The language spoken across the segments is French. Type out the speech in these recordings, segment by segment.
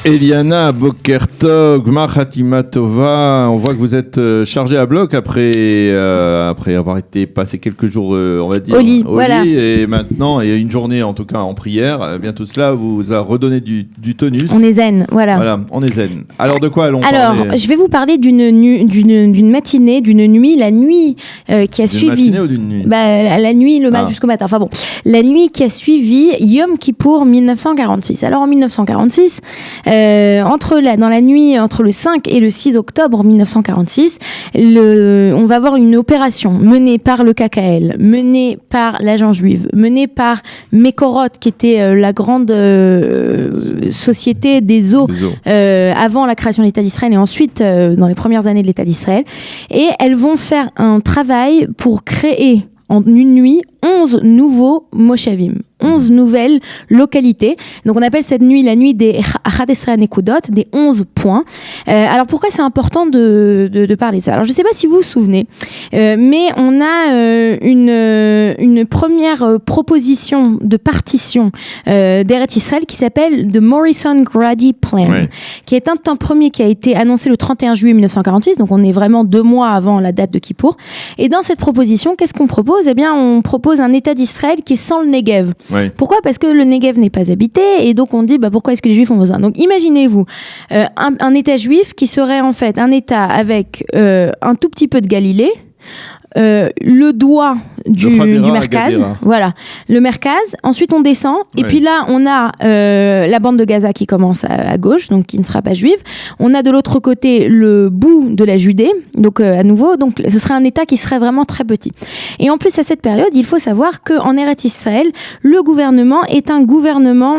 Eliana Bokertog, Mahatima Tova, on voit que vous êtes chargée à bloc après avoir été passé quelques jours, on va dire, au lit, voilà. Et maintenant, et une journée en tout cas en prière, bien tout cela vous a redonné du tonus. On est zen, voilà. Voilà, on est zen. Alors de quoi allons parler ? Alors, je vais vous parler d'une matinée, d'une nuit, la nuit qui a suivi. D'une matinée ou d'une nuit ? La nuit, jusqu'au matin. Enfin bon, la nuit qui a suivi Yom Kippour 1946. Alors en 1946, dans la nuit entre le 5 et le 6 octobre 1946, on va avoir une opération menée par le KKL, menée par l'agent juive, menée par Mekorot, qui était la grande société des eaux avant la création de l'État d'Israël et ensuite dans les premières années de l'État d'Israël. Et elles vont faire un travail pour créer en une nuit 11 nouveaux moshavim, 11 nouvelles localités. Donc on appelle cette nuit la nuit des Achadesra Nekudot, des 11 points. Alors pourquoi c'est important de parler de ça ? Alors je ne sais pas si vous vous souvenez, mais on a une première proposition de partition d'Eretz Israël qui s'appelle The Morrison-Grady Plan, qui est un premier qui a été annoncé le 31 juillet 1946, donc on est vraiment 2 mois avant la date de Kippour. Et dans cette proposition, qu'est-ce qu'on propose ? Eh bien, on propose un État d'Israël qui est sans le Negev. Oui. Pourquoi ? Parce que le Negev n'est pas habité et donc on dit pourquoi est-ce que les Juifs ont besoin ? Donc imaginez-vous un État juif qui serait en fait un État avec un tout petit peu de Galilée, le doigt du Merkaz, voilà, le Merkaz. Ensuite on descend et puis là on a la bande de Gaza qui commence à gauche, donc qui ne sera pas juive. On a de l'autre côté le bout de la Judée, donc à nouveau, donc ce serait un État qui serait vraiment très petit. Et en plus à cette période, il faut savoir qu'en Eretz Israël, le gouvernement est un gouvernement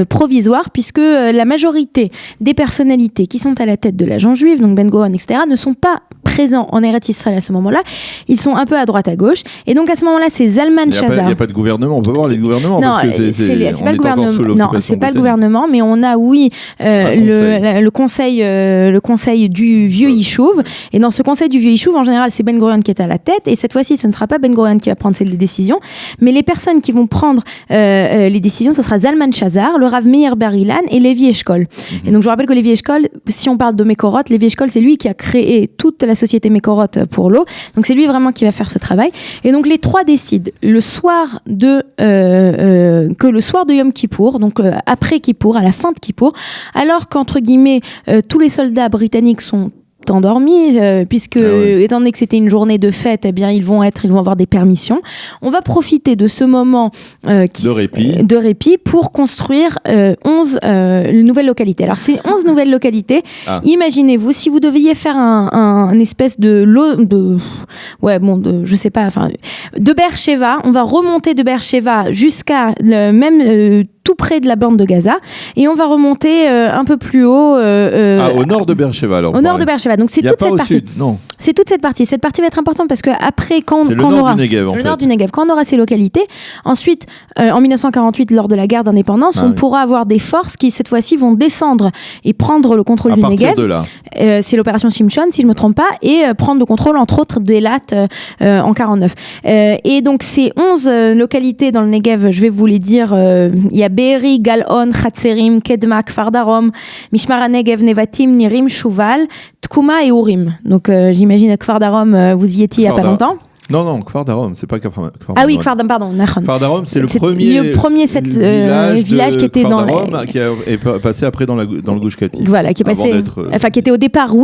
provisoire, puisque la majorité des personnalités qui sont à la tête de l'agent juif, donc Ben Gurion, etc., ne sont pas présents en Eretz Israël à ce moment-là. Ils sont un peu à droite, à gauche. Et donc à ce moment-là, c'est Zalman Shazar. Il n'y a pas de gouvernement. On peut voir les gouvernements. Non, parce que c'est pas le gouvernement. Non, c'est pas le gouvernement, mais on a, le conseil du vieux Yishuv. Et dans ce conseil du vieux Yishuv, en général, c'est Ben Gurion qui est à la tête. Et cette fois-ci, ce ne sera pas Ben Gurion qui va prendre ces décisions, mais les personnes qui vont prendre les décisions, ce sera Zalman Shazar, le Rav Meir Bar-Ilan et Lévi Eshkol. Et donc je vous rappelle que Lévi Eshkol, si on parle de Mekorot, Lévi Eshkol, c'est lui qui a créé toute la société Mekorot pour l'eau. Donc c'est lui vraiment qui va faire ce travail. Et donc les trois décident le soir de Yom Kippour, donc après Kippour, à la fin de Kippour, alors qu'entre guillemets tous les soldats britanniques sont endormis, puisque étant donné que c'était une journée de fête, eh bien ils vont avoir des permissions. On va profiter de ce moment de répit pour construire 11 nouvelles localités. Alors ces 11 nouvelles localités, imaginez-vous si vous deviez faire un espèce de Beersheva, on va remonter de Beersheva jusqu'à tout près de la bande de Gaza, et on va remonter un peu plus haut. Au nord de Beersheva, alors. Au nord de Beersheva. Donc c'est toute cette partie. Sud, non. C'est toute cette partie. Cette partie va être importante parce que après, quand on aura du Negev, nord du Negev, quand on aura ces localités, ensuite, en 1948, lors de la guerre d'indépendance, on pourra avoir des forces qui cette fois-ci vont descendre et prendre le contrôle du Negev. De là. C'est l'opération Shimshon, si je me trompe pas, et prendre le contrôle entre autres d'Elat en 49. Et donc ces 11 localités dans le Negev, je vais vous les dire. Il y a Be'eri, Galon, Hatzerim, Kedma, Kfar Darom, Mishmar HaNegev, Nevatim, Nirim, Shuval, Tkuma et Urim. Donc j'imagine que Kfar Darom, vous y étiez il n'y a pas longtemps. Non, Kfar Darom, c'est pas Kfar Darom. Ah oui, Kfar Darom, pardon. Kfar Darom, c'est le premier village qui était dans qui est passé après dans le Gush Katif. Voilà, qui est passé, qui était au départ,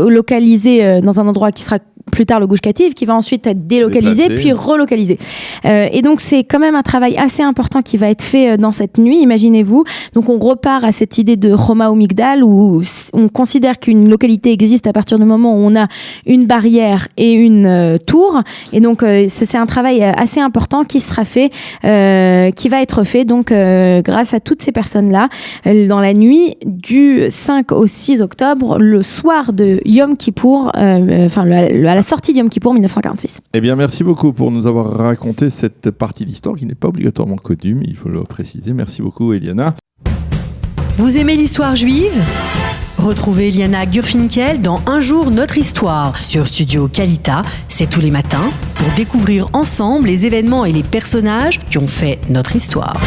localisé dans un endroit qui sera plus tard le Gush Katif, qui va ensuite être délocalisé puis relocalisé. Et donc c'est quand même un travail assez important qui va être fait dans cette nuit, imaginez-vous. Donc on repart à cette idée de Choma ou Migdal, où on considère qu'une localité existe à partir du moment où on a une barrière et une tour. Et donc c'est un travail assez important qui sera fait, qui va être fait donc grâce à toutes ces personnes-là dans la nuit du 5 au 6 octobre, le soir de Yom Kippour, à la sortie de Yom Kippour 1946. Eh bien, merci beaucoup pour nous avoir raconté cette partie d'histoire qui n'est pas obligatoirement connue, mais il faut le préciser. Merci beaucoup, Eliana. Vous aimez l'histoire juive ? Retrouvez Eliana Gurfinkel dans Un jour notre histoire sur Studio Kalita, c'est tous les matins, pour découvrir ensemble les événements et les personnages qui ont fait notre histoire.